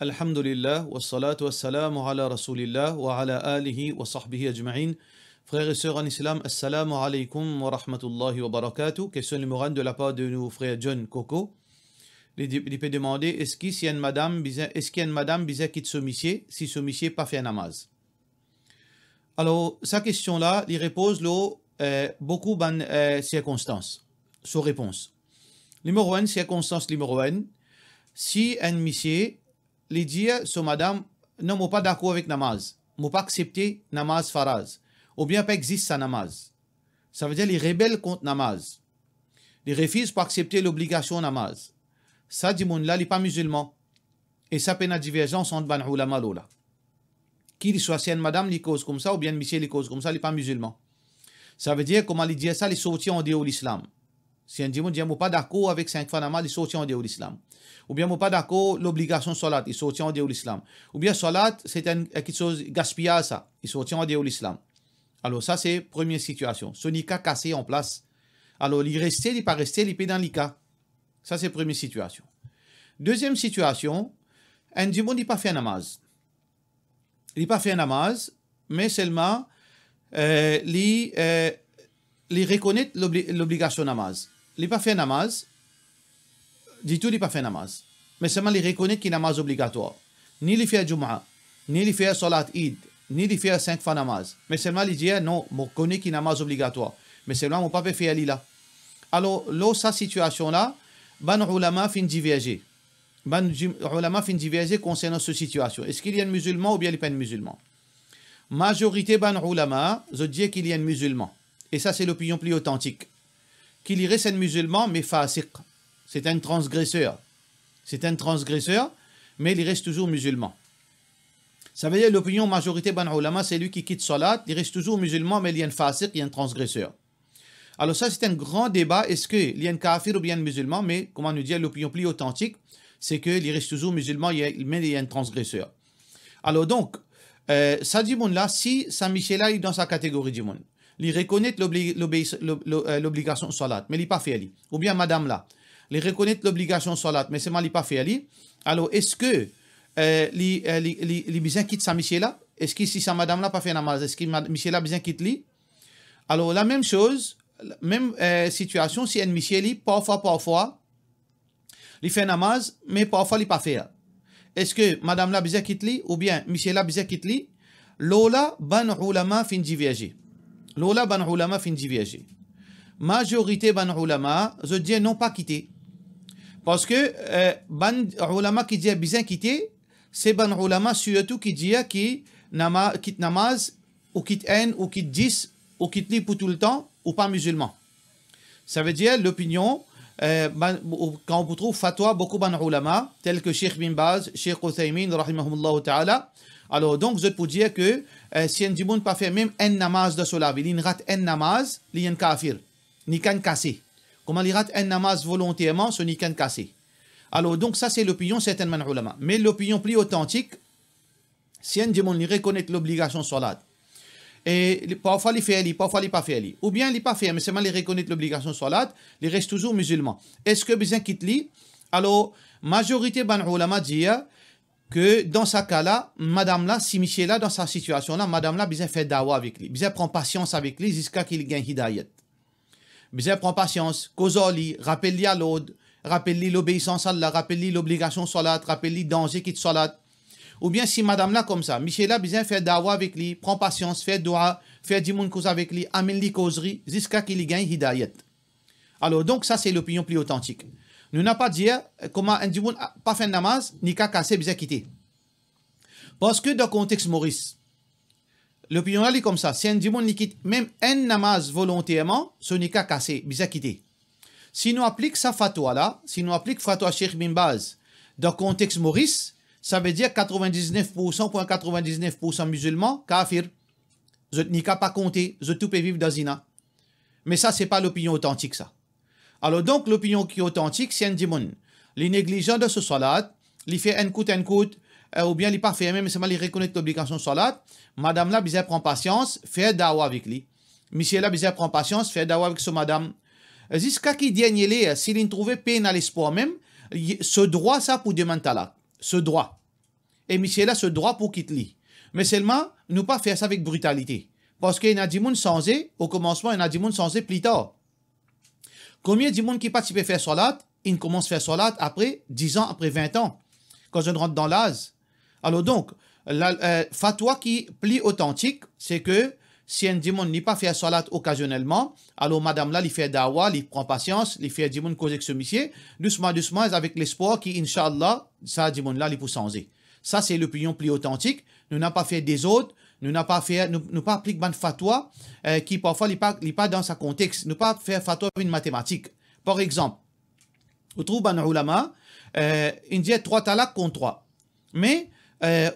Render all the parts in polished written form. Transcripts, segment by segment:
Alhamdulillah, wa salatu wa salamu ala rasulillah wa ala alihi wa sahbihi ajma'in. Frères et sœurs en islam, assalamu alaikum wa rahmatullahi wa barakatuh. Question numéro 1 de la part de nos frères John Coco. Il peut demander est-ce qu'il y a une madame bizarre qui te soumissier si soumissier pas fait namaz. Alors, sa question-là, il repose beaucoup de circonstances. Sa réponse. Numéro 1, circonstance numéro 1. Si un monsieur lui dit, so madame, non, je ne suis pas d'accord avec namaz, je ne pas accepter namaz faraz, ou bien pas existe sa namaz. Ça veut dire qu'il rebelle contre namaz. Il refuse pas accepter l'obligation namaz. Ça dit là, il n'est pas musulman. Et ça peut une divergence entre ban ulama lola. Qu'il soit si une madame li cause comme ça, ou bien monsieur li cause comme ça, il n'est pas musulman. Ça veut dire, comment il dit ça, il sortit en dehors de l'islam. Si un dit, je ne suis pas d'accord avec 5 fois namaz, il sortit en dehors de l'islam. Ou bien, je ne suis pas d'accord l'obligation salat, il sortit en dehors de l'islam. Ou bien, salat, c'est quelque chose gaspillage, ça, il sortit en dehors de l'islam. Alors, ça, c'est première situation. Ce nika cassé en place. Alors, il reste, il n'est pas resté, il est dans l'ika. Ça, c'est première situation. Deuxième situation, un dit, il n'a pas fait namaz. Il n'a pas fait namaz, mais seulement, il reconnaît l'obligation namaz. Il n'a pas fait namaz. Du tout, il n'a pas fait namaz. Mais seulement, il reconnaît qu'il y a namaz obligatoire. Ni il fait Jum'a, ni il fait Salat Eid, ni il fait 5 fois namaz. Mais seulement, il dit non, je connais qu'il y a namaz obligatoire. Mais seulement, mon papa fait là. Alors, là, sa situation-là, ban ulama fin diverger. Ban ulama fin diverger concernant cette situation. Est-ce qu'il y a un musulman ou bien il n'y a pas un musulman? Majorité ban ulama, je dis qu'il y a un musulman. Et ça, c'est l'opinion plus authentique. Qu'il y reste un musulman, mais fasiq. C'est un transgresseur. C'est un transgresseur, mais il reste toujours musulman. Ça veut dire l'opinion majorité ban ulama, c'est lui qui quitte salat, il reste toujours musulman, mais il y a un fasiq, il y a un transgresseur. Alors ça, c'est un grand débat. Est-ce qu'il y a un kafir ou bien un musulman? Mais, comment nous dire, l'opinion plus authentique, c'est qu'il reste toujours musulman, mais il y a un transgresseur. Alors donc, ça dit là, si Saint-Michel est dans sa catégorie du monde, il reconnaît l'obligation de salat, mais il n'est pas fait. Ou bien madame là, il reconnaît l'obligation de salat, mais c'est mal, il n'est pas fait. Alors, est-ce que les besoins quittent Saint-Michel là? Est-ce que si sa madame là pas fait namaz, est-ce que Michel là besoin quitte lui? Alors, la même chose, même situation, si un Michel, parfois, il fait namaz, mais parfois, il n'est pas fait. Est-ce que madame là besoin quitte lui, ou bien Michel là besoin quitte lui? Lola, ban ulama fin diverger. Lola, ban ulama fin diverger. Majorité ban ulama, je dis non pas quitter. Parce que ban ulama qui dit besoin quitter, c'est ban ulama surtout qui dit qui quitte namaz, ou quitte haine, ou quitte 10, ou quitte li pour tout le temps, ou pas musulman. Ça veut dire l'opinion, quand on trouve fatwa, beaucoup ban ulama, tels que Cheikh Bin Baz, Cheikh Uthaymin, rahimahumullah ta'ala. Alors donc, je peux dire que si un dimoun pas fait même un namaz de cela, il rate un namaz, il y a un kafir, ni qu'un cassé. Comment il rate un namaz volontairement, ce ni qu'un cassé. Alors donc, ça c'est l'opinion certainement ulama. Mais l'opinion plus authentique, si un dimoun reconnaît l'obligation salat, et parfois il fait, parfois il pas fait, ou bien il pas fait, mais seulement il reconnaît l'obligation salat, il reste toujours musulman. Est-ce que besoin quitte lui? Alors, majorité ban ulama dit que dans ce cas-là, madame là, si Michel là, dans sa situation là, madame là, besoin faire dawa avec lui, besoin prendre patience avec lui jusqu'à qu'il gagne hidayat. Besoin prendre patience, causali, rappelle-lui à l'autre, rappelle-lui l'obéissance à Allah, rappelle-lui l'obligation salat, rappelle-lui danger quitte salat. Ou bien si madame là comme ça, Michel là, besoin faire dawa avec lui, prend patience, faire dua, faire du monde cause avec lui, amène-lui causerie jusqu'à qu'il gagne hidayat. Alors donc ça c'est l'opinion plus authentique. Nous n'avons pas dit comment un dimoun pas fait namaz, ni qu'à casser, bien quitter. Parce que dans le contexte Maurice, l'opinion là est comme ça. Si un dimoun quitte même un namaz volontairement, ce n'est qu'à casser, bien quitter. Si nous appliquons sa fatwa là, si nous appliquons fatwa Cheikh Bin Baz dans le contexte Maurice, ça veut dire 99% musulmans, kafir. Je n'ai qu'à pas compter, je tout peux vivre dans zina. Mais ça, c'est pas l'opinion authentique, ça. Alors donc, l'opinion qui est authentique, c'est un dimoun. Les négligents de ce salat, il fait un coup, ou bien il pas fait même, seulement il reconnaît l'obligation de salat. Madame là, bizarre prend patience, fait dawa avec lui. Monsieur là, bizarre prend patience, fait dawa avec ce madame. Jusqu'à qui s'il trouve peine à l'espoir même, ce droit ça pour demander talak. Ce droit. et monsieur là ce droit pour quitter lui. Mais seulement, nous pas faire ça avec brutalité. Parce qu'il y a des gens sans au commencement, il y a des gens sans plus tard. Combien de gens qui participent à faire salat, ils commencent à faire salat après 10 ans, après 20 ans, quand je rentre dans l'âge. Alors donc, la fatwa qui est plus authentique, c'est que si un démon n'est pas fait salat occasionnellement, alors madame là, il fait dawa, il prend patience, il fait démon cause avec ce monsieur, doucement, doucement, avec l'espoir qu'Inch'Allah, ça démon là, il peut changer. Ça, c'est l'opinion plus authentique. Nous n'avons pas fait des autres, nous n'avons pas fait, nous pas appliqué une fatwa qui parfois n'est pas dans sa contexte. Nous pas faire fatwa avec une mathématique. Par exemple, on trouve un ulama, il dit 3 talaks contre 3. Mais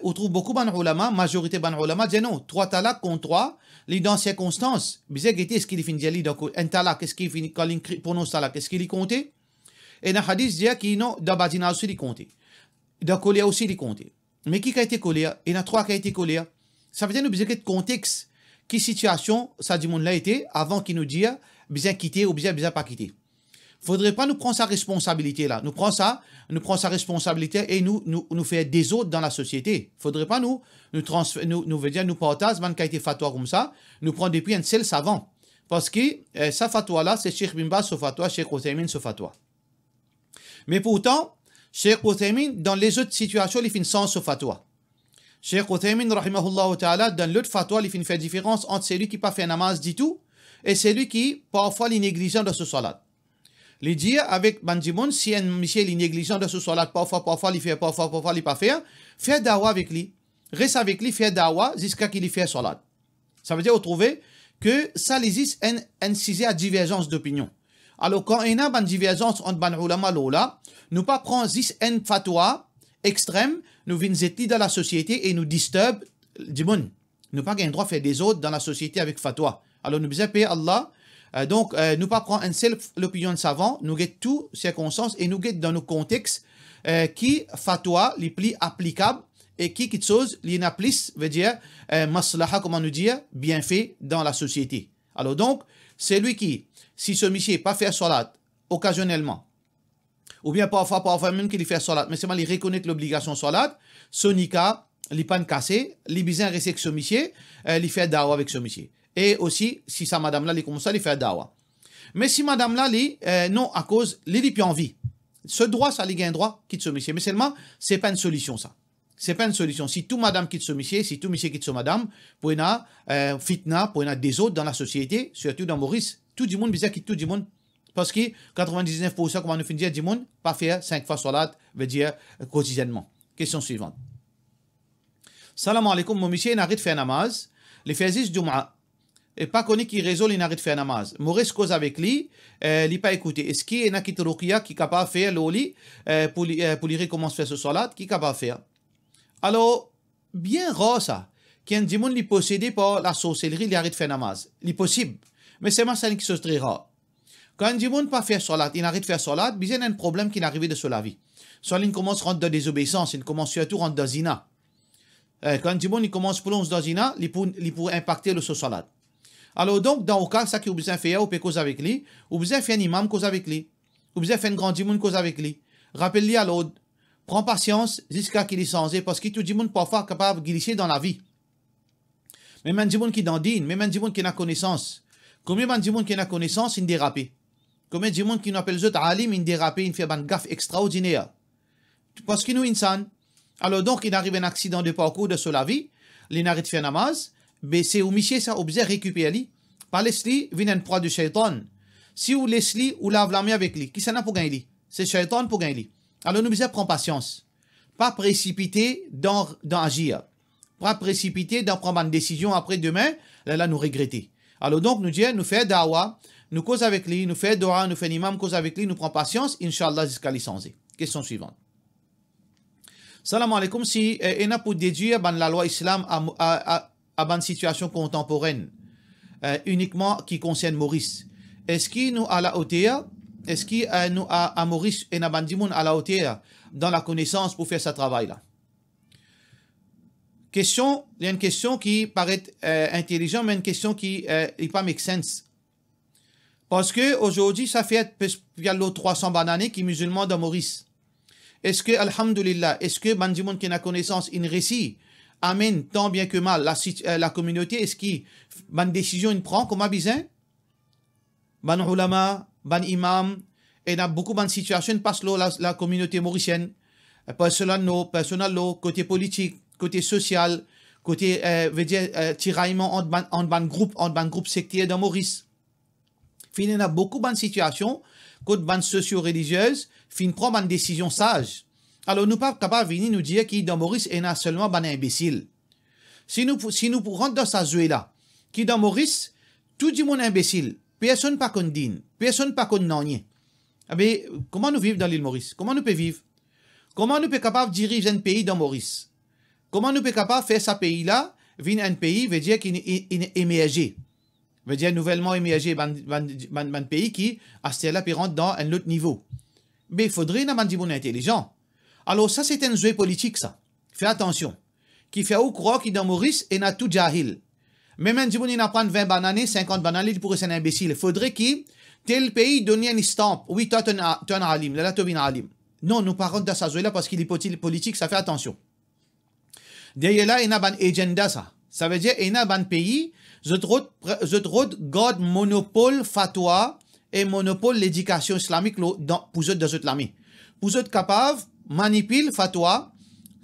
on trouve beaucoup d'ulama, majorité d'ulama disent non, 3 talaks contre 3, les dans circonstances, est-ce qu'il finit dire donc un talak, est-ce qu'il finit quand il prononce talak, est-ce qu'il y compté? Et dans le hadith dit qu'il non, dans badina aussi il compté. Dans collier aussi il compté. Mais qui a été collé? Il y en a 3 qui a été collé. Ça veut dire nous besoin de contexte, qui situation ça dit monde là été avant qu'il nous dise bien quitter ou bien pas quitter. Faudrait pas nous prendre sa responsabilité là. Nous prend sa responsabilité et nous faire des autres dans la société. Faudrait pas nous veut dire nous partage man qui a été fatwa comme ça, nous prendre depuis un seul savant. Parce que sa fatwa là, c'est Cheikh Bin Baz ce fatwa, Cheikh Othaymin ce fatwa. Mais pourtant, Cheikh Othaymin dans les autres situations, il fait sans ce fatwa. Cheikh Othaymin rahimahullah ta'ala dans l'autre fatwa, il fait une différence entre celui qui pas fait namaz du tout et celui qui parfois est négligent de ce salat. Les dire avec Bandimoun, si un monsieur est négligent de ce salat, parfois il fait, parfois il pas faire dawa avec lui. Reste avec lui, faire dawa jusqu'à qu'il fait salat. Ça veut dire trouver que ça existe un sujet à divergence d'opinion. Alors quand il y a une divergence entre ban ulama là, nous pas prendre une fatwa extrême, nous venons dans la société et nous disturbe du monde. Nous pas gain droit de faire des autres dans la société avec fatwa. Alors nous besoin payer Allah. Donc, nous pas prendre une seule l'opinion de savant, nous guette tout circonstances et nous guette dans nos contextes qui fatwa les plus applicables et qui quelque chose les plus veut dire maslaha comment nous dire bienfait dans la société. Alors donc, celui qui si ce monsieur pas faire salat occasionnellement ou bien parfois même qu'il fait salat mais seulement il reconnaît l'obligation salat, sonika li pan cassé, li bizin rester avec ce monsieur, li fait dawa avec ce monsieur. Et aussi, si sa madame là, il commence à lui faire dawa. Mais si madame là, non, à cause, il plus envie. Ce droit, ça, il gagne droit, quitte ce monsieur. Mais seulement, c'est pas une solution, ça. C'est pas une solution. Si tout madame quitte ce monsieur, si tout monsieur quitte ce madame, pour y a fitna, pour y a des autres dans la société, surtout dans Maurice, tout le monde bizarre quitte tout le monde. Parce que 99%, comme on nous fait dire, du monde, pas faire 5 fois salat, veut dire quotidiennement. Question suivante. Salam alaikum, mon monsieur, il arrête de faire namaz, les faisait Jum'a. Et pas connu qui résout il n'arrête de faire namaz. Maurice cause avec lui, il pas écouté. Est-ce qu'il y a qui qui est capable de faire l'oli pour lui recommencer à faire ce salat, qui est capable de faire? Alors, bien rare ça. Qu'il y a un démon qui est possédé par la sorcellerie, il arrête de faire namaz. Il est possible. Mais c'est ma qui chose très rare. Quand un démon ne pas faire salat, il arrête de faire salat, il y a un problème qui est arrivé de la vie. Soit il commence à rentrer dans la désobéissance, il commence surtout à rentrer dans la zina. Quand un démon commence à plonger dans la zina, il peut impacter le salat. Alors donc, dans le cas, ça qui vous besoin faire, ou peut cause avec lui, ou besoin faire un imam cause avec lui, ou besoin faire un grand dimoun cause avec lui. Rappelle-lui à l'autre, prends patience jusqu'à qu'il est changé, parce que tout le monde parfois capable de glisser dans la vie. Même un dimoun qui dandine, même un dimoun qui n'a connaissance. Combien de dimoun qui n'a connaissance, il dérape. Combien de dimoun qui nous appelle autres alim, il dérape, il fait une gaffe extraordinaire. Parce que nous, insan. Alors donc, il arrive un accident de parcours de la vie, il n'arrête de faire namaz, mais c'est au monsieur ça obligé récupérer par laisse-lui vient un proie de shaitan. Si vous laissez ou lave la main avec lui, qui ça n'a pour gagner? C'est shaitan pour gagner. Alors nous besoin prendre patience, pas précipiter dans agir, pas précipiter dans prendre une décision après demain, là nous regretter. Alors donc nous disons nous faire dawa, nous cause avec lui, nous faire dua, nous faire imam cause avec lui, nous prend patience, inshallah jusqu'à licencier. Question suivante. Salam alaikum, si on a pour déduire la loi islam à une situation contemporaine, uniquement qui concerne Maurice. Est-ce qu'il nous à la hauteur? Est-ce qu'il nous à Maurice et Nabandimoun à la hauteur dans la connaissance pour faire ce travail-là? Question, il y a une question qui paraît intelligente, mais une question qui n'est pas make sense. Parce que aujourd'hui, ça fait il y a l'autre 300 bananes qui sont musulmans dans Maurice. est-ce que, alhamdulillah, est-ce que Bandimoun qui a connaissance, il récit, amène tant bien que mal la communauté, est-ce qu'il, ban décision il prend, comment bizarre? Ban ulama, ban imam, et dans beaucoup de situations, passe la communauté mauricienne, personnel, côté politique, côté social, côté, tiraillement en ban groupe sectaire dans Maurice. Fin, il y a beaucoup de situations, côté ban socio-religieuse, fin prend une décision sage. Alors, nous ne sommes pas capables de venir nous dire qu'il dans Maurice, il y a seulement des imbéciles. Si nous rentrons dans sa zoé-là, qui dans Maurice, tout le monde est imbécile, personne pas condamné, personne pas condamné. Mais comment nous vivons dans l'île Maurice? Comment nous pouvons vivre? Comment nous sommes capables de diriger un pays dans Maurice? Comment nous sommes capables de faire ce pays-là, venir un pays, veut dire qu'il est émergé. Veut dire nouvellement émergé, un pays qui, à ce là, rentre dans un autre niveau. Mais il faudrait un monde intelligent. Alors ça, c'est un jeu politique, ça. Fais attention. Qui fait au croire qu'il dans Maurice, et n'a tout jahil. Même un il apprend 20 bananes, 50 bananes, il pourrait être un imbécile. Il faudrait qu'il, tel pays, donne une stamp. Oui, toi, tu es un alim. Là, tu es un alim. Non, nous parlons de ça là parce qu'il est politique, ça fait attention. Derrière là, il y a un agenda, ça. Ça veut dire, il y a un pays, je garde monopole fatwa et monopole l'éducation islamique pour eux dans cette lami. Pour eux capables, manipule fatwa,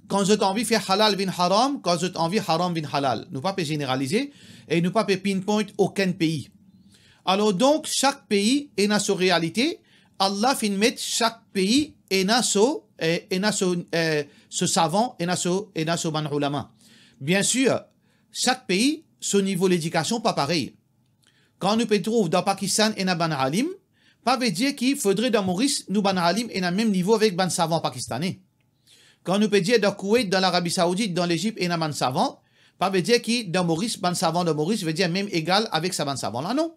quand vous avez envie de faire halal vin haram, quand vous avez envie de haram vin halal. Nous ne pouvons pas généraliser et nous ne pouvons pas pinpoint aucun pays. Alors donc, chaque pays a sa réalité. Allah fin met chaque pays a ce savant et ce ban ulama. Bien sûr, chaque pays, son niveau d'éducation pas pareil. Quand nous trouvons dans Pakistan et ban alim, pas veut dire qu'il faudrait dans Maurice, nous ban alim et à même niveau avec ban savant pakistanais. Quand nous peut dire dans Koweït, dans l'Arabie Saoudite, dans l'Égypte et ban savant, pas veut dire qu'il dans Maurice, ban savant de Maurice veut dire même égal avec sa ban savant là, non.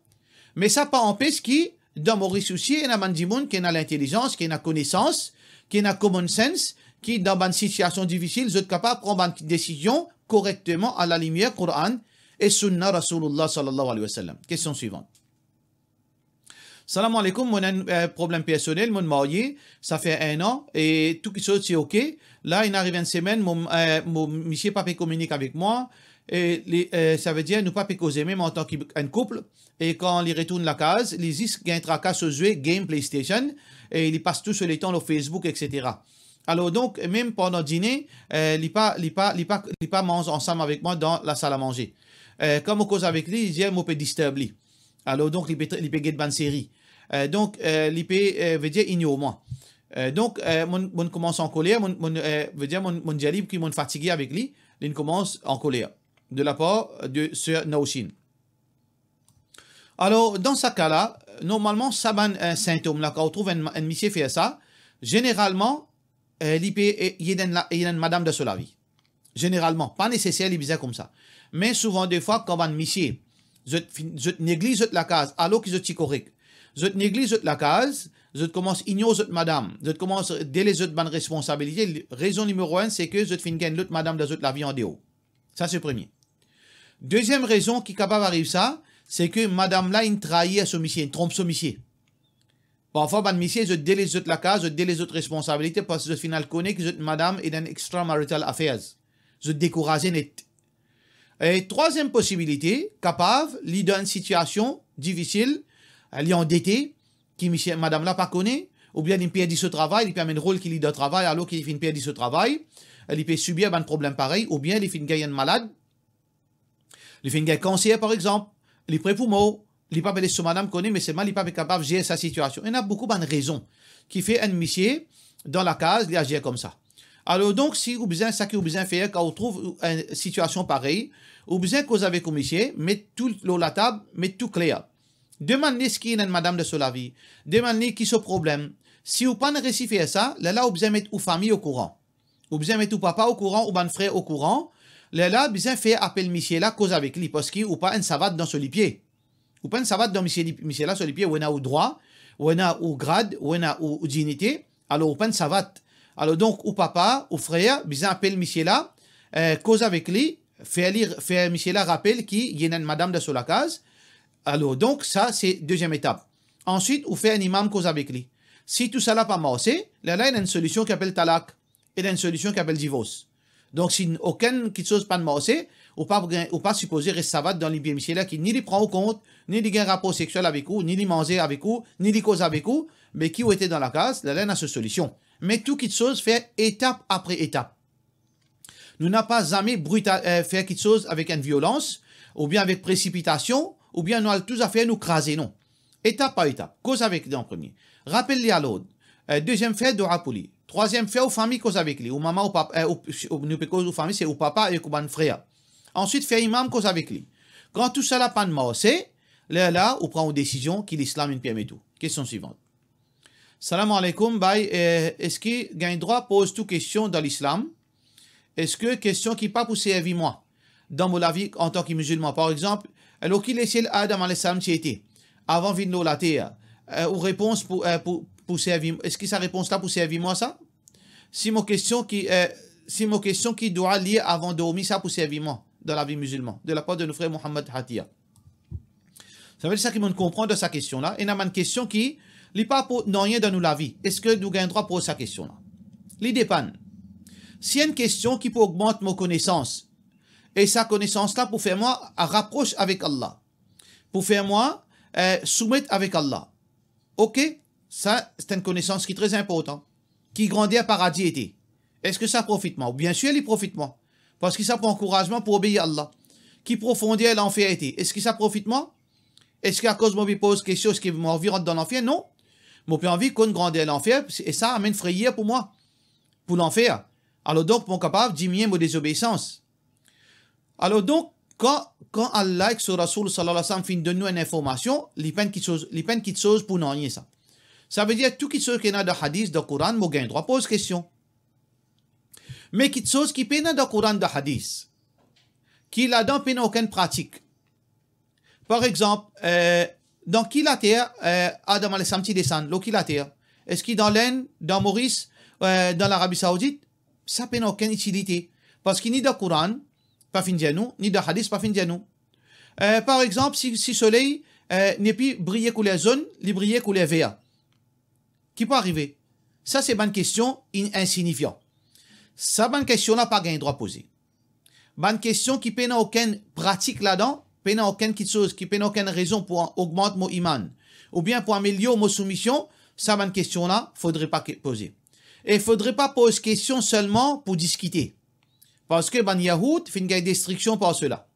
Mais ça pas empêche qu'il dans Maurice aussi, il y a des gens qui ont l'intelligence, qui ont la connaissance, qui ont la common sense, qui dans une situation difficile, sont capables de prendre une décision correctement à la lumière Coran et Sunna Rasulullah sallallahu alayhi wa sallam. Question suivante. Salam alaikum, mon problème personnel, mon marié, ça fait 1 an et tout qui saute c'est ok. Là, il arrive une semaine, mon monsieur pas communique avec moi. Et ça veut dire nous pas causer même en tant qu'un couple. Et quand il retourne la case, les is gagnent tracas au jeu game PlayStation et ils passent tout sur les temps sur Facebook, etc. Alors donc même pendant le dîner, il pas mange ensemble avec moi dans la salle à manger. Comme on cause avec lui, il dit moi peut disturber. Alors donc il peut gagner de bonne série. Donc il peut veut dire ignore moi. Donc mon commence en colère, veut dire mon jalib qui m'ont fatigué avec lui, il commence en colère de la part de Sœur Naoshin. Alors, dans ce cas-là, normalement, ça un symptôme là, quand on trouve un monsieur fait ça, généralement, il y a une madame de cela vie. Généralement, pas nécessaire, il est comme ça. Mais souvent, des fois, quand un monsieur, je néglige la case, alors que je suis correct, je néglige la case, je commence à ignorer madame, je commence à déléguer bonne responsabilité. Raison numéro 1, c'est que je finis gagner l'autre madame de la vie en dehors. Ça, c'est le premier. Deuxième raison qui est capable d'arriver ça, c'est que madame là, il trahit à ce monsieur, il trompe ce monsieur. Parfois, ben, monsieur, je délaisse la case, je délaisse votre responsabilité parce que je final connais que madame est dans extramarital affairs. Je décourage net. Et troisième possibilité, capable, il est dans une situation difficile, elle est endettée, qui madame là pas connaît, ou bien il perd ce travail, il peut amener un rôle qu'il est de travail alors qu'il finit perdre ce travail, il peut subir un problème pareil, ou bien il finit gagner malade, il finit gagner cancer par exemple, il est prêt pour mort, il n'est pas ce madame connaît, mais c'est mal, il n'est pas capable de gérer sa situation. Il y a beaucoup de raisons qui fait un monsieur dans la case, il agit comme ça. Alors donc, si vous avez besoin, ça que vous avez besoin de faire, quand vous trouvez une situation pareille, vous avez besoin de causer avec le monsieur, mettre tout sur la table, mettre tout clair. Demandez ce qu'il y a une madame de cela vie. Demandez qui est ce problème. Si vous n'avez pas réussi à faire ça, là, vous avez besoin de mettre votre famille au courant. Vous avez besoin de mettre votre papa au courant ou votre frère au courant. Là, vous avez besoin de faire appel monsieur là, cause avec lui, parce qu'il n'a pas une savate dans ce pied. Ou pas une savate dans monsieur là sur les pieds, où il a au droit, où il a au grade, où il a au dignité. Alors, ou pas une savate. Alors donc, ou papa, ou frère, besoin appel monsieur là, cause avec lui, faire monsieur là rappel qu'il y a une madame de sur la case. Alors donc, ça, c'est deuxième étape. Ensuite, ou fait un imam cause avec lui. Si tout ça n'a pas marché, là, il y a une solution qui s'appelle talak. Il y a une solution qui s'appelle divorce. Donc, si aucune chose pas de marché, ou pas supposé rester savate dans les biens là qui ni les prend au compte, ni les gain rapport sexuel avec vous, ni les manger avec vous, ni les causes avec vous, mais qui ont été dans la case, là, il y a cette solution. Mais tout quelque chose fait étape après étape. Nous n'avons pas jamais fait quelque chose avec une violence, ou bien avec précipitation, ou bien nous avons tous à faire nous craser, non. Étape par étape. Cause avec lui en premier. Rappelle-lui à l'autre. Deuxième fait, dora pour lui. Troisième fait, aux familles, cause avec lui. Ou maman, ou papa, nous cause aux familles, c'est au papa et au frère. Ensuite, fait imam, cause avec lui. Quand tout ça n'a pas de mort, c'est là, on prend une décision qui l'islam ne permet tout. Question suivante. Salam alaikum, bye. Est-ce qu'il y a un droit pose toute question dans l'islam? Est-ce que question qui pas poussé à vie moi? Dans mon avis, en tant que musulman, par exemple, alors qu'il est Adam alayhi salam qui était avant de la terre, ou réponse pour servir, est-ce que sa réponse là pour servir moi ça? Si mon question qui doit lier avant de dormir ça pour servir moi dans la vie musulmane, de la part de nos frères Mohammed Hatia. Ça veut dire ça qu'ils vont comprendre de sa question là. Et il y a une question qui n'est pas pour rien dans la vie. Est-ce que nous avons droit pour sa question là? L'idée dépend. Si y a une question qui peut augmenter mon connaissance, et sa connaissance là pour faire moi rapproche avec Allah, pour faire moi soumettre avec Allah. Ok, ça c'est une connaissance qui est très importante, qui grandit à paradis été. Est-ce que ça profite moi? Bien sûr, il profite moi, parce que ça prend encouragement pour obéir à Allah. Qui profondit à l'enfer été. Est-ce que ça profite moi? Est-ce qu'à cause de moi pose quelque chose qui m'environne dans l'enfer? Non. Mon plus envie qu'on grandit à l'enfer, et ça amène frayeur pour moi, pour l'enfer. Alors donc, mon capable de diminuer mon désobéissance. Alors donc, quand Allah et son Rasoul sallallahu alayhi wa sallam donne nous une information, il peine quelque chose pour n'en ça. Ça veut dire tout quelque chose qui est dans le hadith, dans le Coran, mon gain droit pose question. Mais quelque chose qui est dans le Coran, dans le hadith, qui là-dedans n'a aucune pratique. Par exemple, dans qui la terre, Adam alayhi salam descend, l'eau qui la terre. Est-ce qu'il est dans l'Inde, dans Maurice, dans l'Arabie Saoudite? Ça n'a aucune utilité. Parce qu'il n'y a ni dans le Coran, pas fin de nous, ni dans le hadith, pas fin de nous. Par exemple, si le soleil n'est plus brillé que les zones, il brille que les verts. Qui peut arriver? Ça, c'est une question insignifiante. Ça, c'est une question n'a pas gain droit poser. Une question qui n'a aucune pratique là-dedans, n'a aucune chose, qui n'a aucune raison pour augmenter mon iman, ou bien pour améliorer mon soumission, ça, une question là, il ne faudrait pas poser. Et il ne faudrait pas poser question seulement pour discuter. Parce que ban Yahoud fait une destruction par cela.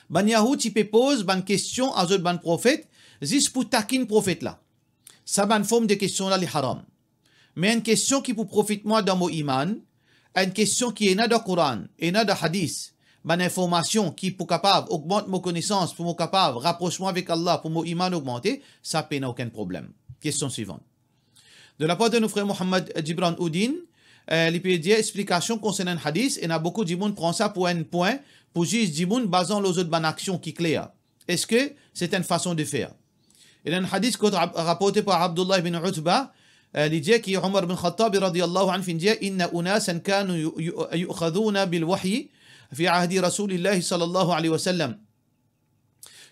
Ban Yahoud, il peut poser une question à un ban prophète, juste pour taquiner prophète là. Ça, une forme de question là, les haram. Mais une question qui peut profiter moi dans mon iman, une question qui est dans le Coran et dans le hadith, une information qui peut capable augmenter mon connaissance, pour mon capable rapprochement avec Allah, pour mon iman augmenter, ça n'a aucun problème. Question suivante. De la part de nos frères Mohammed Gibran Oudin, il peut dire explication concernant le hadith, et il y a beaucoup de gens qui prennent ça pour un point, pour juste dire basant les autres actions qui claires. Est-ce que c'est une façon de faire? Il y a un hadith rapporté par Abdullah ibn Utba, il dit que Omar ibn Khattab radiyallahu anhu dit inna unasan kanu yu'khadhuna bil wahyi fi ahdi Rasulillah sallallahu alayhi wa sallam.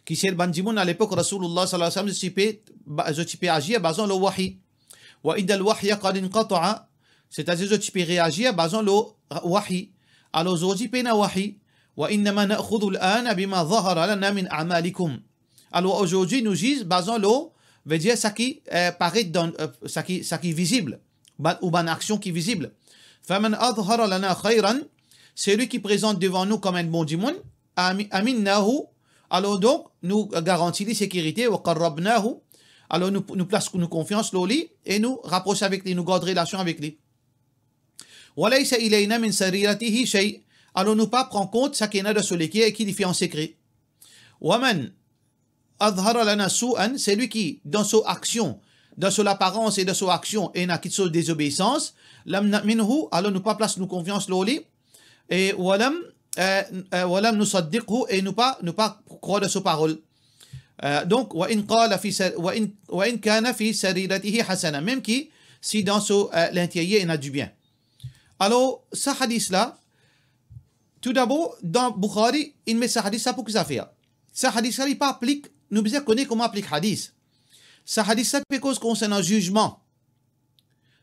Qui c'est le bandimoun à l'époque Rasulullah sallallahu alayhi wa sallam, je peux agir basant le wahi. Wa idha al wahya qad inqata'a, c'est-à-dire je peux réagir basant le wahi. Alors aujourd'hui pena wahi. Wa innama na'khudhu al-an bima dhahara lana min a'malikum. Alors aujourd'hui nous disons basant le veut dire ça qui paraît dans ça qui est visible ou une action qui est visible. Faman adhara lana khayran, c'est lui qui présente devant nous comme un bon du monde, aminnahu, alors donc nous garantit la sécurité, wa qarrabnahu, alors nous plaçons nos confiance loli et nous rapprochons avec lui, nous gardons relation avec lui. Wa laysa ilayna min sariratihi shay, alors nous pas prendre compte ça qui est dans celui qui est fait en secret. Wa man adhara lana su'an, c'est lui qui dans son action, dans son apparence et dans son action et n'a quelque chose de désobéissance, lam na'minhu, alors nous pas place nos confiance loli et walam nusaddiqhu, et nous pas croire de sa parole. Donc wa in qala fi wa in kana fi sariratihi hasana, même qui si dans son l'intérieur il a du bien. Alors ce hadith là, tout d'abord dans Bukhari il met ce hadith ça pour que ça fait. Ce hadith là il pas applique, nous besoin connaître comment applique hadith. Ça hadith ça peut cause concernant jugement.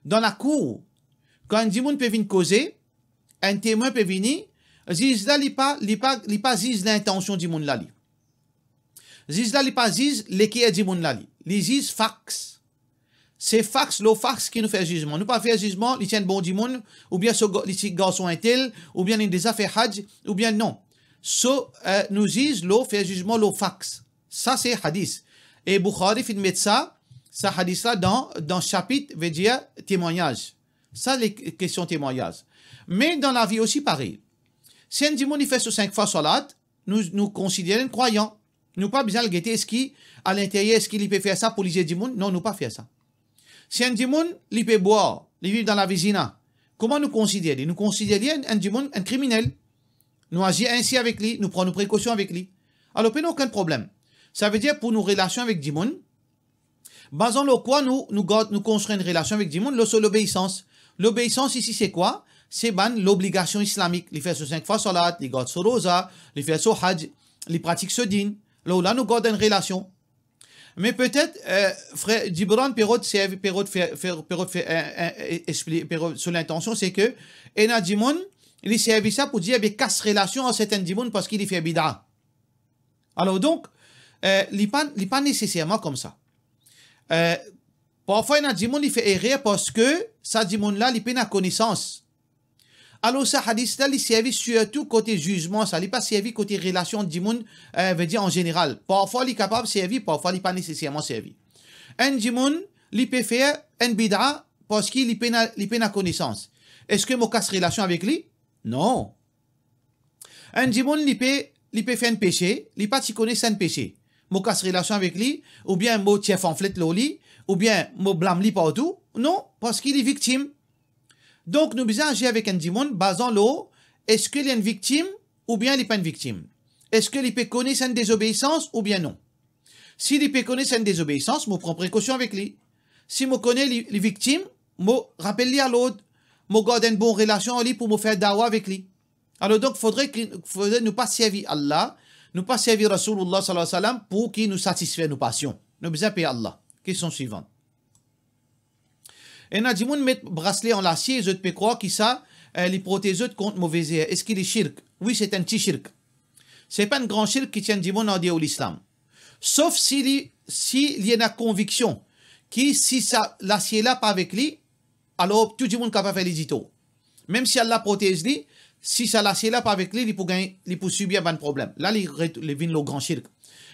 Dans la cour, quand un dimoun peut venir causer, un témoin peut venir, ziz là, il pas ziz l'intention du moun là. Ziz là, il pas ziz l'équipe du moun là. Il ziz fax. C'est fax, le fax qui nous fait jugement. Nous pas faire jugement, il tient bon du monde, ou bien ce garçon est tel, ou bien il a déjà fait hajj, ou bien non. Nous disons, l'eau fait jugement, le fax. Ça, c'est hadith. Et Bukhari fait mettre ça hadith-là dans chapitre, veut dire témoignage. Ça, les questions témoignage. Mais dans la vie aussi, pareil. Si un dimon, il fait sur 5 fois salat, nous considérons croyant. Nous pas besoin de guetter, est-ce qu'à l'intérieur, est-ce qu'il peut faire ça pour les dimon? Non, nous pas faire ça. Si un dimon, il peut boire, il vit dans la visina, comment nous considérer? Nous considérons un dimon un criminel. Nous agissons ainsi avec lui, nous prenons nos précautions avec lui. Alors, il n'y a aucun problème. Ça veut dire pour nos relations avec dimon, basant le quoi nous construisons une relation avec dimon, c'est l'obéissance. L'obéissance ici, c'est quoi? C'est l'obligation islamique. Il fait ce 5 fois salat, il garde ce rosa, il fait ce hajj, il pratique ce din. Là, nous gardons une relation. Mais peut-être, frère Gibran Perrault sur l'intention, c'est que Ena Dimon, il servi ça pour dire qu'il casse relation à certains Dimon parce qu'il fait bid'a. Alors donc, il n'est pas nécessairement comme ça. Parfois, Ena Dimon, il fait erreur parce que ça Dimon-là, il n'a pas connaissance. Alors, ça hadith-là, il servi surtout côté jugement, ça n'est pas servi côté relation Dimon, veut dire en général. Parfois, il est capable de servir, parfois, il n'est pas nécessairement servi. Un Dimon, il peut faire un bid'a parce qu'il n'a connaissance. Est-ce que je casse relation avec lui? Non. Un Dimon, il peut faire un péché, il n'a pas connaît un péché. Je casse relation avec lui, ou bien je tiens fanflette l'oli, ou bien je blâme lui partout. Non, parce qu'il est victime. Donc, nous devons agir avec un dimon, basant l'eau, est-ce qu'il est une victime ou bien il n'est pas une victime? Est-ce qu'il peut connaître une désobéissance ou bien non? S'il peut connaître une désobéissance, je prends précaution avec lui. Si je connais les victimes, je rappelle-lui à l'autre, je garde une bonne relation avec lui pour me faire dawa avec lui. Alors donc, il faudrait nous pas servir Allah, nous pas servir Rasulullah sallallahu alayhi wa sallam pour qu'il nous satisfasse nos passions. Nous devons payer Allah. Question suivante. Et na dimoun met bracelet en acier, je peux croire qu'il ça, les protège contre mauvais air. Est-ce qu'il est shirk? Oui, c'est un petit shirk. C'est pas un grand shirk qui tient dimoun en Dieu ou l'islam. Sauf s'il y a une conviction que si ça, l'acier là pas avec lui, alors tout le monde est capable de faire les dito. Même si Allah protège lui, si ça l'acier là pas avec lui, il peut subir un problème. Là, il vient le grand shirk.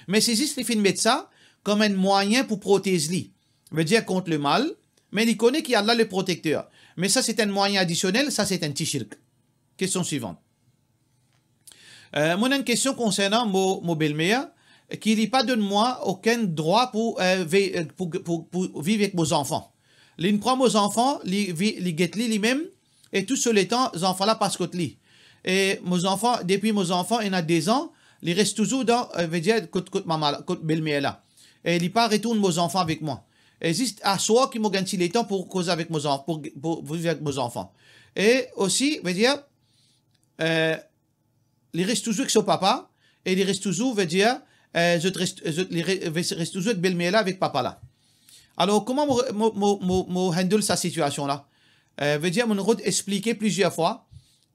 Mais c'est juste qu'il fait mettre ça comme un moyen pour protéger lui. Veut dire contre le mal. Mais il connaît qu'il y a là le protecteur. Mais ça, c'est un moyen additionnel, ça, c'est un petit shirk. Question suivante. Moi, une question concernant mon belle-mère, qui n'a pas donné moi aucun droit pour vivre avec mes enfants. Il prend mes enfants, il guette lui-même, et tout ce temps, les enfants là passent côté lui. Et mes enfants, depuis mes enfants, il y a 2 ans, ils restent toujours dans, veut dire, côté belle-mère là. Et il pas retourne mes enfants avec moi. Et juste à soi qui m'a gagné le temps pour causer avec mes enfants, pour vivre avec mes enfants. Et aussi, veut dire, il reste toujours avec son papa, et il reste toujours, veut dire, il reste toujours avec belle-mère là, avec papa là. Alors, comment je handle cette situation là? Veut dire, je expliquer plusieurs fois,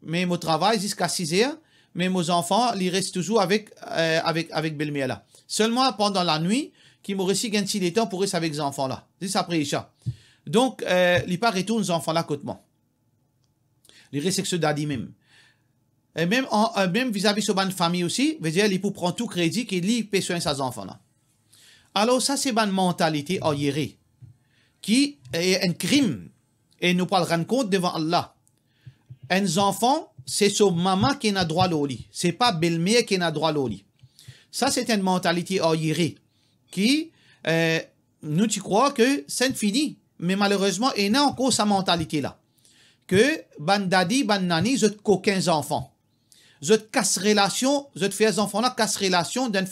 mais mon travail jusqu'à 6 heures, mais mes enfants, ils restent toujours avec belle-mère là. Seulement pendant la nuit, qui m'aurait aussi gagné le temps pour rester avec les enfants là. C'est après Isha. Donc, il pas retourne les enfants là côté moi. Il reste avec ce daddy même. Et même vis-à-vis de sa famille aussi, veut dire, il peut prendre tout crédit qu'il lui paie soin ses enfants là. Alors, ça, c'est une mentalité arriérée qui est un crime. Et nous pas le rendre compte devant Allah. Un enfant, c'est son maman qui a droit au lit. C'est pas belle-mère qui a droit au lit. Ça, c'est une mentalité arriérée qui, nous, tu crois que c'est fini. Mais malheureusement, il y a encore sa mentalité-là. Que, ban daddy, ban nani, je coquins enfants. Je casse relation, je fais les enfants-là casse relation d'une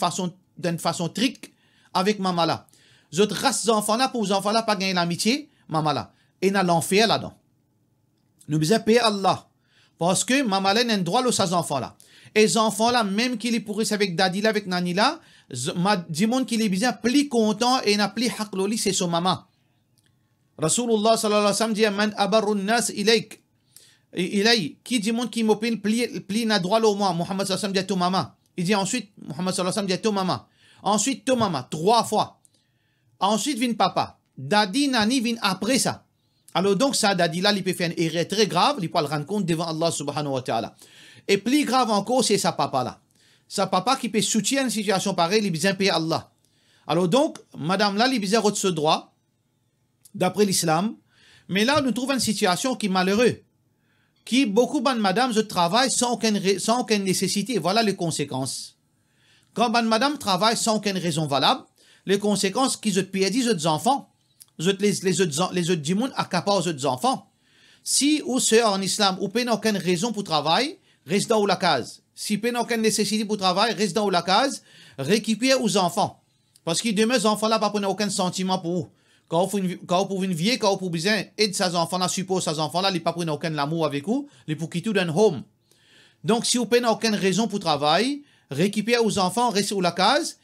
façon trick avec maman là. Je race les enfants-là pour les enfants-là pas gagner l'amitié, maman là. Et il y a l'enfer là-dedans. Nous devons payer Allah. Parce que maman là n'a un droit à ses enfants-là. Et les enfants-là, même qu'ils pourrissent avec daddy là, avec nani là, Dimon qui est bien plus content et n'a plus haqloli, c'est son maman. Rasulullah sallallahu alayhi wa sallam dit man abarru nas ilayk. Qui dit monde qui m'opine pli na droit au moi. Muhammad sallallahu alayhi wa sallam dit ton maman. Il dit ensuite, Muhammad sallallahu alayhi wa sallam dit ton maman. Ensuite, ton maman, 3 fois. Ensuite, vient papa. Dadi, nani, vient après ça. Alors donc, ça, Dadi là, il peut faire une erreur très grave, il peut le rendre compte devant Allah subhanahu wa ta'ala. Et plus grave encore, c'est sa papa là. Sa papa qui peut soutenir une situation pareille, il besoin payer Allah. Alors donc, madame là, il besoin de ce droit, d'après l'islam. Mais là, nous trouvons une situation qui est malheureuse. Qui, beaucoup de madame, je travaille sans aucune nécessité. Voilà les conséquences. Quand madame travaille sans aucune raison valable, les conséquences qu'ils ont payé les autres enfants, les autres dimoun accaparent les autres enfants. Si ou c'est en islam, ou pas aucune raison pour travailler, reste dans la case. Si pas aucune nécessité pour travailler, reste dans la case, récupère aux enfants. Parce que demain, les enfants là, pas aucun sentiment pour vous. Quand vous pouvez une vieille, quand vous pouvez aider ces enfants-là, suppose ces enfants-là, ils ne prennent aucun amour avec vous, ils pour quitter d'un home. Donc, si vous n'avez aucune raison pour travailler, récupérez aux enfants, restez à la case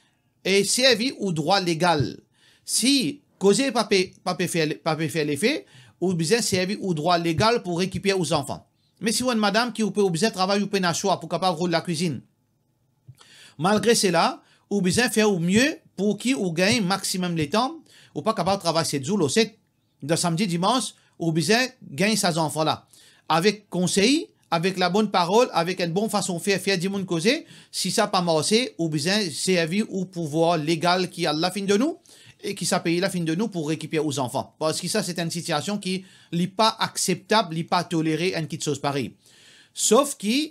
et servez au droit légal. Si causez pas faire l'effet, vous besoin servir au droit légal pour récupérer aux enfants. Mais si vous êtes une madame qui vous peut besoin travailler, vous pouvez un choix pour capable de la cuisine. Malgré cela, vous besoin faire au mieux pour qui vous gagnez maximum de temps. Ou pas capable de travailler 7 jours, ou 7, de samedi, dimanche, ou besoin gagner ces enfants-là. Avec conseil, avec la bonne parole, avec une bonne façon de faire du monde causer, si ça n'a pas marché, ou besoin servir au pouvoir légal qui a la fin de nous, et qui s'est payé la fin de nous pour récupérer aux enfants. Parce que ça, c'est une situation qui n'est pas acceptable, n'est pas tolérée, une petite chose pareille. Sauf que,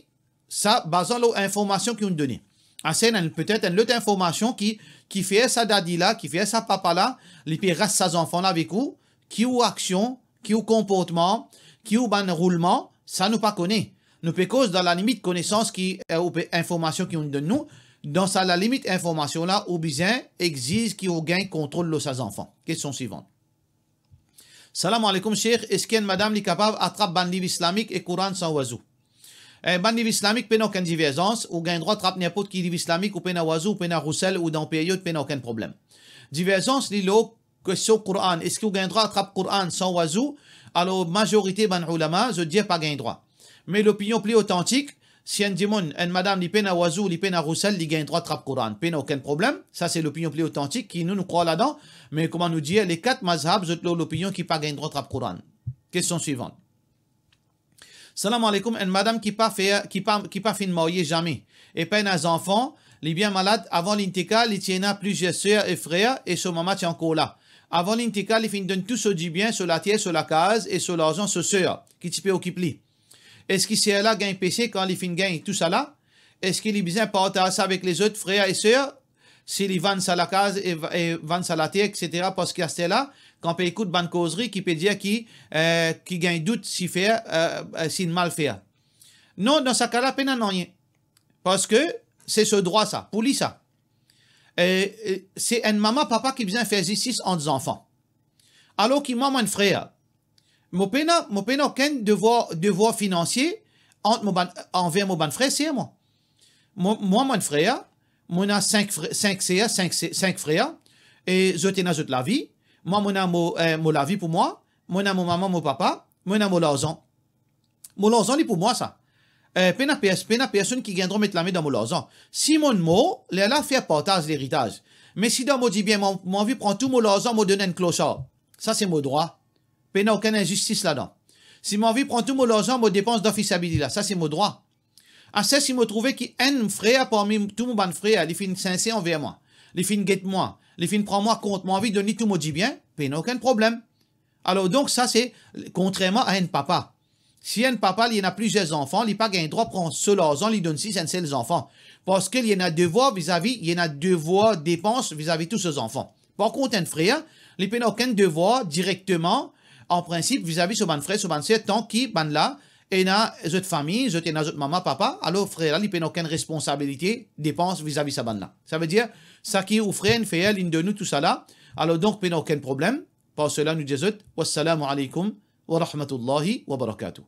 ça, basant sur l'information qu'ils ont donnée. C'est peut-être une autre information qui fait sa daddy là, qui fait sa papa là, les puis reste ses enfants là avec vous, qui ou action, qui ou comportement, qui ou ban roulement, ça nous pas connaît. Nous peut cause dans la limite connaissance qui ou information qui on donne nous, dans la limite information là, ou bien exige qui ou gain contrôle de ses enfants. Question suivante. Salam alaikum cheikh, est-ce qu'une madame est capable d'attraper ban livre islamique et Coran sans oiseau? Ban livre islamique, pas aucune divergence, ou gain droit de trapper n'importe qui livre islamique, ou pas oiseau, ou pas roussel, ou dans période, pas aucun problème. Divergence, l'îlot, question Coran, est-ce que vous gain droit de trapper Coran sans oiseau? Alors, majorité, ban ulama, je dis pas gain droit. Mais l'opinion plus authentique, si un dimon, une madame, li pas oiseau, li pas roussel, li gain droit de trapper Coran, pas aucun problème. Ça, c'est l'opinion plus authentique qui nous croit là-dedans. Mais comment nous dire, les 4 mazhab, je l'opinion qui pas gain droit de trapper Coran. Question suivante. Salam alaikum, une madame qui pas fait de marier jamais, et pas un enfant, les bien malade, avant l'intikal, il tient plusieurs sœurs et frères, et son maman tient encore là. Avant l'intikal, il donne tout ce du bien sur la terre, sur la case, et sur l'argent, sur sœur, qui t'y peut occuper. Est-ce qu'il sait là, gagne péché, quand il fin gagne tout ça là? Est-ce qu'il est besoin de partager ça avec les autres frères et sœurs? S'ils vendent ça à la case et vendent ça à la terre, etc., parce qu'il y a là, quand on écoute bonne causerie, qui peut dire qui gagne doute si faire, si mal faire. Non, dans ce cas-là, peine non rien. Parce que c'est ce droit, ça, pour lui, ça. C'est une maman, papa qui vient faire justice entre les enfants. Alors qu'il m'a un frère. Mon peine aucun devoir financier envers mon frère, c'est moi. Moi, mon frère, moi, a 5 frères, et je tenais la vie. Moi, mon la vie pour moi. Moi, mon maman, mon papa. Moi, mon l'argent. Mon l'argent, c'est pour moi, ça. Personne qui viendra mettre la main dans mon argent. Si mon mot, là, fait partage l'héritage. Mais si dans mon dit bien, mon vie prend tout mon argent, me donne un clochard. Ça, c'est mon droit. Il n'y a aucune injustice là-dedans. Si mon vie prend tout mon argent, me dépense d'officiabilité là. Ça, c'est mon droit. Ça, si me trouvais qu'un frère parmi tout mon bon frère, il fait sincère envers moi. Il fait guette moi. Il fait prend moi compte. Mon vie donne tout mon dit bien. Il n'y a aucun problème. Alors, donc, ça, c'est contrairement à un papa. Si un papa, il y en a plusieurs enfants, il n'a pas un droit de prendre seul argent, il donne 6 et 7 enfants. Parce qu'il y en a devoir vis-à-vis, il y en a devoir dépenses vis-à-vis de tous ces enfants. Par contre, un frère, il n'a aucun devoir directement, en principe, vis-à-vis de son frère, son sœur, tant qu'il est là, et dans notre famille, dans notre maman, papa, alors frère, il n'a aucune responsabilité, dépenses vis-à-vis de sa bande là. Ça veut dire, ça qui est au frère, frère, l'une de nous, tout ça là, alors donc, il n'a aucun problème. Par cela, nous disons, wassalamu alaikum wa rahmatullahi wa barakatuh.